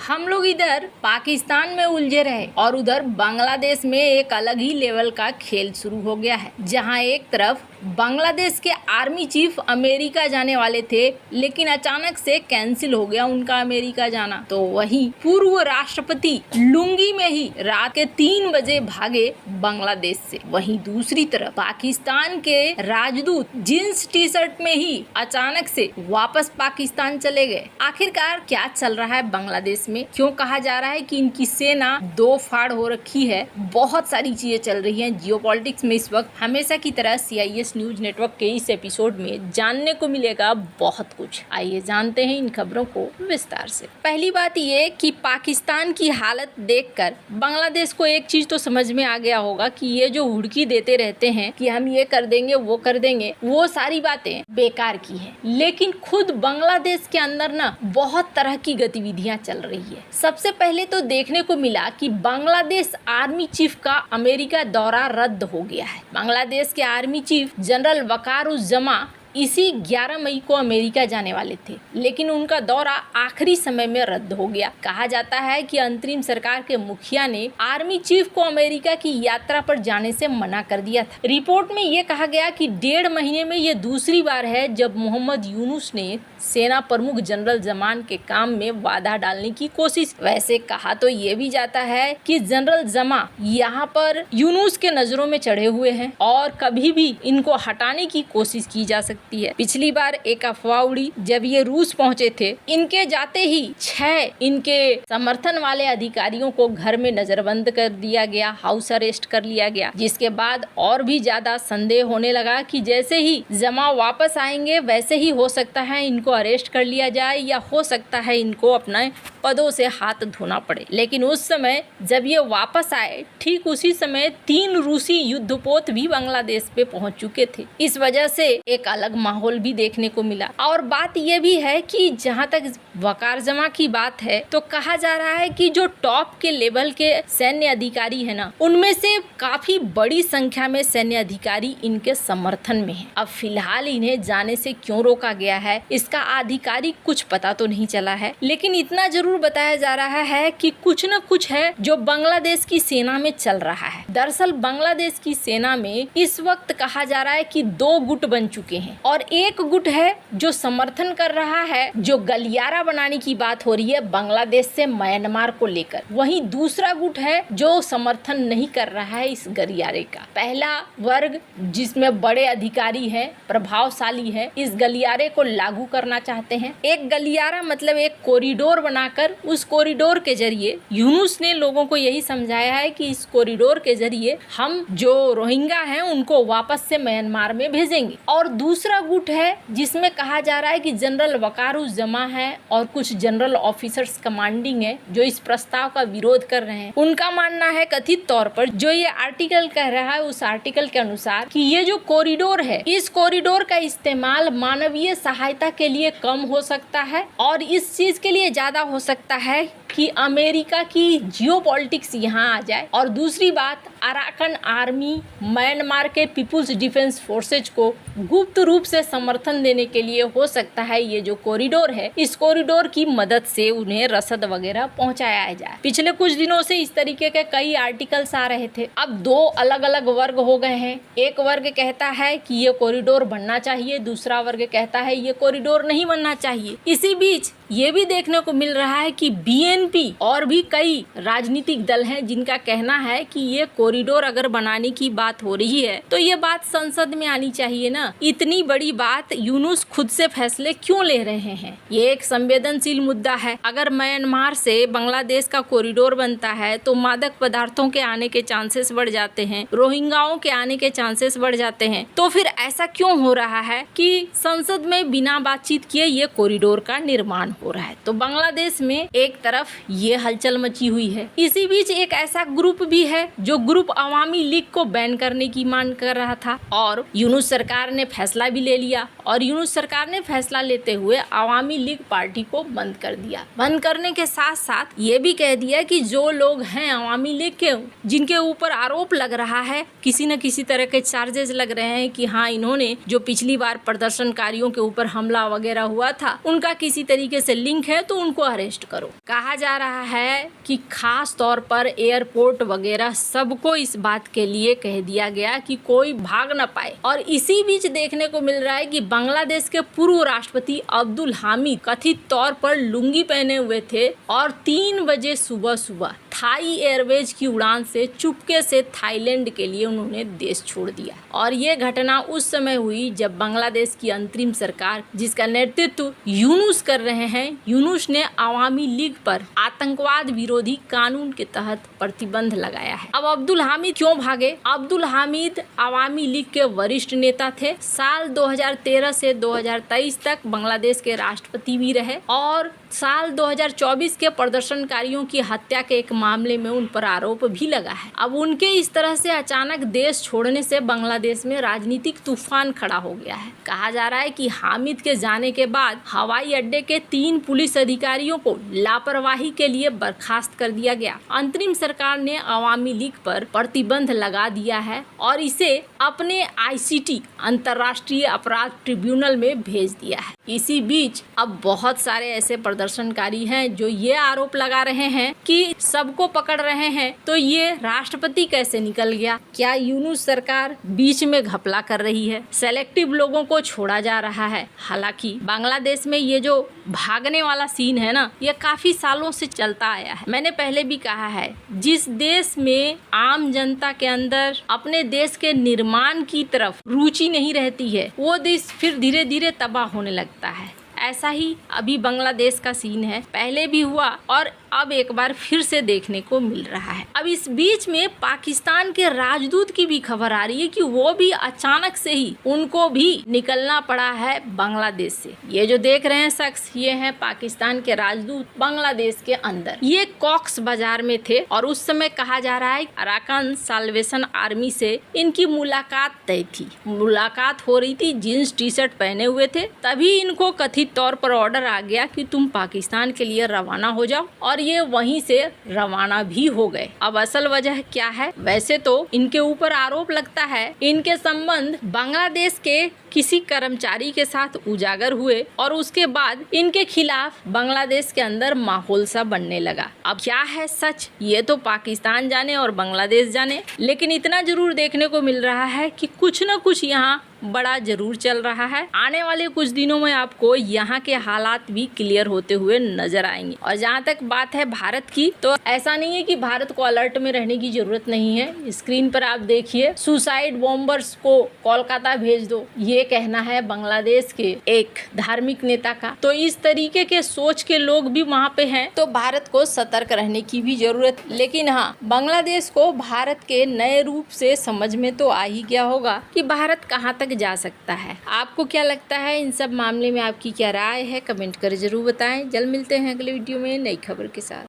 हम लोग इधर पाकिस्तान में उलझे रहे और उधर बांग्लादेश में एक अलग ही लेवल का खेल शुरू हो गया है, जहां एक तरफ बांग्लादेश के आर्मी चीफ अमेरिका जाने वाले थे, लेकिन अचानक से कैंसिल हो गया उनका अमेरिका जाना। तो वहीं पूर्व राष्ट्रपति लुंगी में ही रात के 3 बजे भागे बांग्लादेश से। वहीं दूसरी तरफ पाकिस्तान के राजदूत जींस टी शर्ट में ही अचानक से वापस पाकिस्तान चले गए। आखिरकार क्या चल रहा है बांग्लादेश में? क्यों कहा जा रहा है कि इनकी सेना दो फाड़ हो रखी है? बहुत सारी चीजें चल रही हैं जियोपॉलिटिक्स में इस वक्त। हमेशा की तरह CIS न्यूज नेटवर्क के इस एपिसोड में जानने को मिलेगा बहुत कुछ। आइए जानते हैं इन खबरों को विस्तार से। पहली बात ये कि पाकिस्तान की हालत देखकर बांग्लादेश को एक चीज तो समझ में आ गया होगा कि ये जो हुड़की देते रहते हैं कि हम ये कर देंगे वो कर देंगे, वो सारी बातें बेकार की है। लेकिन खुद बांग्लादेश के अंदर ना बहुत तरह की गतिविधियां चल रही है। सबसे पहले तो देखने को मिला कि बांग्लादेश आर्मी चीफ का अमेरिका दौरा रद्द हो गया है। बांग्लादेश के आर्मी चीफ जनरल वकारुज्जमा इसी 11 मई को अमेरिका जाने वाले थे, लेकिन उनका दौरा आखिरी समय में रद्द हो गया। कहा जाता है कि अंतरिम सरकार के मुखिया ने आर्मी चीफ को अमेरिका की यात्रा पर जाने से मना कर दिया था। रिपोर्ट में ये कहा गया कि 1.5 महीने में ये दूसरी बार है जब मोहम्मद यूनुस ने सेना प्रमुख जनरल जमान के काम में बाधा डालने की कोशिश। वैसे कहा तो ये भी जाता है कि जनरल जमा यहाँ पर यूनुस के नजरों में चढ़े हुए हैं और कभी भी इनको हटाने की कोशिश की जा सकती है। पिछली बार एक अफवाह उड़ी जब ये रूस पहुंचे थे, इनके जाते ही 6 इनके समर्थन वाले अधिकारियों को घर में नजरबंद कर दिया गया, हाउस अरेस्ट कर लिया गया, जिसके बाद और भी ज्यादा संदेह होने लगा कि जैसे ही जमा वापस आएंगे वैसे ही हो सकता है इनको अरेस्ट कर लिया जाए या हो सकता है इनको अपने पदों से हाथ धोना पड़े। लेकिन उस समय जब ये वापस आए, ठीक उसी समय 3 रूसी युद्धपोत भी बांग्लादेश पे पहुंच चुके थे। इस वजह से एक अलग माहौल भी देखने को मिला। और बात यह भी है कि जहां तक वकारुज्जमा की बात है तो कहा जा रहा है कि जो टॉप के लेवल के सैन्य अधिकारी है ना, उनमें से काफी बड़ी संख्या में सैन्य अधिकारी इनके समर्थन में है। अब फिलहाल इन्हें जाने से क्यों रोका गया है इसका आधिकारिक कुछ पता तो नहीं चला है, लेकिन इतना जरूर बताया जा रहा है कि कुछ न कुछ है जो बांग्लादेश की सेना में चल रहा है। दरअसल बांग्लादेश की सेना में इस वक्त कहा जा रहा है कि 2 गुट बन चुके हैं और एक गुट है जो समर्थन कर रहा है, जो गलियारा बनाने की बात हो रही है बांग्लादेश से म्यांमार को लेकर। वहीं दूसरा गुट है जो समर्थन नहीं कर रहा है इस गलियारे का। पहला वर्ग जिसमें बड़े अधिकारी हैं, प्रभावशाली है, इस गलियारे को लागू करना चाहते हैं। एक गलियारा मतलब एक कॉरिडोर बनाकर उस कॉरिडोर के जरिए यूनुस ने लोगों को यही समझाया है कि इस कॉरिडोर के जरिए हम जो रोहिंग्या हैं उनको वापस से म्यांमार में भेजेंगे। और दूसरा गुट है जिसमें कहा जा रहा है कि जनरल वकारुज्जमा है और कुछ जनरल ऑफिसर्स कमांडिंग है जो इस प्रस्ताव का विरोध कर रहे हैं। उनका मानना है कथित तौर पर जो ये आर्टिकल कह रहा है उस आर्टिकल के अनुसार कि ये जो कॉरिडोर है, इस कॉरिडोर का इस्तेमाल मानवीय सहायता के लिए कम हो सकता है और इस चीज के लिए ज्यादा हो सकता है कि अमेरिका की जियोपॉलिटिक्स यहाँ आ जाए। और दूसरी बात, अराकन आर्मी म्यांमार के पीपुल्स डिफेंस फोर्सेज को गुप्त रूप से समर्थन देने के लिए हो सकता है ये जो कॉरिडोर है, इस कॉरिडोर की मदद से उन्हें रसद वगैरह पहुंचाया जाए। पिछले कुछ दिनों से इस तरीके के कई आर्टिकल्स आ रहे थे। अब 2 अलग अलग वर्ग हो गए हैं। एक वर्ग कहता है कि ये कॉरिडोर बनना चाहिए, दूसरा वर्ग कहता है ये कॉरिडोर नहीं बनना चाहिए। इसी बीच ये भी देखने को मिल रहा है कि BNP और भी कई राजनीतिक दल हैं जिनका कहना है कि ये कॉरिडोर अगर बनाने की बात हो रही है तो ये बात संसद में आनी चाहिए ना। इतनी बड़ी बात यूनुस खुद से फैसले क्यों ले रहे हैं? ये एक संवेदनशील मुद्दा है। अगर म्यांमार से बांग्लादेश का कॉरिडोर बनता है तो मादक पदार्थों के आने के चांसेस बढ़ जाते हैं, रोहिंग्याओं के आने के चांसेस बढ़ जाते हैं। तो फिर ऐसा क्यों हो रहा है कि संसद में बिना बातचीत किए ये कॉरिडोर का निर्माण हो रहा है? तो बांग्लादेश में एक तरफ ये हलचल मची हुई है। इसी बीच एक ऐसा ग्रुप भी है जो ग्रुप ग्रुप अवामी लीग को बैन करने की मांग कर रहा था और यूनुस सरकार ने फैसला भी ले लिया और यूनुस सरकार ने फैसला लेते हुए अवामी लीग पार्टी को बंद कर दिया। बंद करने के साथ साथ ये भी कह दिया कि जो लोग हैं अवामी लीग के जिनके ऊपर आरोप लग रहा है, किसी न किसी तरह के चार्जेस लग रहे हैं कि हाँ इन्होंने जो पिछली बार प्रदर्शनकारियों के ऊपर हमला वगैरह हुआ था उनका किसी तरीके से लिंक है तो उनको अरेस्ट करो। कहा जा रहा है कि खास तौर पर एयरपोर्ट वगैरह सबको इस बात के लिए कह दिया गया कि कोई भाग न पाए। और इसी बीच देखने को मिल रहा है कि बांग्लादेश के पूर्व राष्ट्रपति अब्दुल हामिद कथित तौर पर लुंगी पहने हुए थे और 3 बजे सुबह थाई एयरवेज की उड़ान से चुपके से थाईलैंड के लिए उन्होंने देश छोड़ दिया। और ये घटना उस समय हुई जब बांग्लादेश की अंतरिम सरकार जिसका नेतृत्व यूनुस कर रहे हैं, यूनुस ने अवामी लीग पर आतंकवाद विरोधी कानून के तहत प्रतिबंध लगाया है। अब अब्दुल हामिद क्यों भागे? अब्दुल हामिद अवामी लीग के वरिष्ठ नेता थे। साल 2013 से 2023 तक बांग्लादेश के राष्ट्रपति भी रहे और साल 2024 के प्रदर्शनकारियों की हत्या के एक मामले में उन पर आरोप भी लगा है। अब उनके इस तरह से अचानक देश छोड़ने से बांग्लादेश में राजनीतिक तूफान खड़ा हो गया है। कहा जा रहा है कि हामिद के जाने के बाद हवाई अड्डे के 3 पुलिस अधिकारियों को लापरवाही के लिए बर्खास्त कर दिया गया। अंतरिम सरकार ने अवामी लीग पर प्रतिबंध लगा दिया है और इसे अपने ICT अंतर्राष्ट्रीय अपराध ट्रिब्यूनल में भेज दिया है। इसी बीच अब बहुत सारे ऐसे प्रदर्शनकारी हैं जो ये आरोप लगा रहे हैं कि सबको पकड़ रहे हैं तो ये राष्ट्रपति कैसे निकल गया? क्या यूनुस सरकार बीच में घपला कर रही है? सेलेक्टिव लोगों को छोड़ा जा रहा है। हालांकि बांग्लादेश में ये जो भागने वाला सीन है ना, ये काफी सालों से चलता आया है। मैंने पहले भी कहा है, जिस देश में आम जनता के अंदर अपने देश के निर्माण की तरफ रुचि नहीं रहती है, वो देश फिर धीरे धीरे तबाह होने लगता है। ऐसा ही अभी बांग्लादेश का सीन है, पहले भी हुआ और अब एक बार फिर से देखने को मिल रहा है। अब इस बीच में पाकिस्तान के राजदूत की भी खबर आ रही है कि वो भी अचानक से ही उनको भी निकलना पड़ा है बांग्लादेश से। ये जो देख रहे हैं शख्स, ये हैं पाकिस्तान के राजदूत बांग्लादेश के अंदर। ये कॉक्स बाजार में थे और उस समय कहा जा रहा है अराकान साल्वेशन आर्मी से इनकी मुलाकात तय थी। मुलाकात हो रही थी, जीन्स टी-शर्ट पहने हुए थे, तभी इनको कथित तौर पर ऑर्डर आ गया कि तुम पाकिस्तान के लिए रवाना हो जाओ और ये वहीं से रवाना भी हो गए। अब असल वजह क्या है? वैसे तो इनके ऊपर आरोप लगता है इनके संबंध बांग्लादेश के किसी कर्मचारी के साथ उजागर हुए और उसके बाद इनके खिलाफ बांग्लादेश के अंदर माहौल सा बनने लगा। अब क्या है सच, ये तो पाकिस्तान जाने और बांग्लादेश जाने, लेकिन इतना जरूर देखने को मिल रहा है कि कुछ न कुछ यहाँ बड़ा जरूर चल रहा है। आने वाले कुछ दिनों में आपको यहाँ के हालात भी क्लियर होते हुए नजर आएंगे। और जहाँ तक बात है भारत की, तो ऐसा नहीं है कि भारत को अलर्ट में रहने की जरूरत नहीं है। स्क्रीन पर आप देखिए, सुसाइड बॉम्बर्स को कोलकाता भेज दो, ये कहना है बांग्लादेश के एक धार्मिक नेता का। तो इस तरीके के सोच के लोग भी वहाँ पे हैं, तो भारत को सतर्क रहने की भी जरूरत। लेकिन हाँ, बांग्लादेश को भारत के नए रूप से समझ में तो आ ही गया होगा कि भारत कहाँ तक जा सकता है। आपको क्या लगता है इन सब मामले में? आपकी क्या राय है? कमेंट कर जरूर बताएं। जल्द मिलते हैं अगले वीडियो में नई खबर के साथ।